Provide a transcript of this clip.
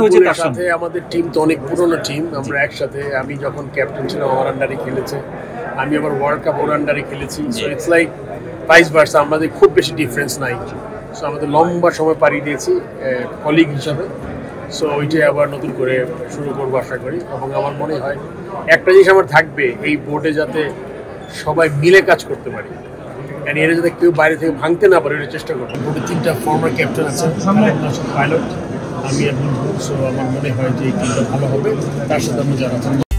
হয়েছে তার সাথে। আমাদের টিম তো অনেক পুরনো টিম, আমরা একসাথে, আমি যখন ক্যাপ্টেন ছিলাম আমার আন্ডারে খেলেছে, আমি আবার ওয়ার্ল্ড কাপ ওর আন্ডারে খেলেছি। So it's like vice versa, আমাদের খুব বেশি ডিফারেন্স নাই। সো আমাদের লম্বা সময় পাড়ি দিয়েছি কলিগ হিসাবে। সো ওইটাই আবার নতুন করে শুরু করবো আশা করি। এবং আমার মনে হয় একটা জিনিস আমার থাকবে, এই বোর্ডে যাতে সবাই মিলে কাজ করতে পারি, এর যাতে কেউ বাইরে থেকে ভাঙতে না পারে, এটা চেষ্টা করবো। বোর্ডে 3টা ফর্মার ক্যাপ্টেন আছে, পাইলট, আমি এবং সো আমার মনে হয় যে এই টিমটা ভালো হবে। তার সাথে আমরা যারা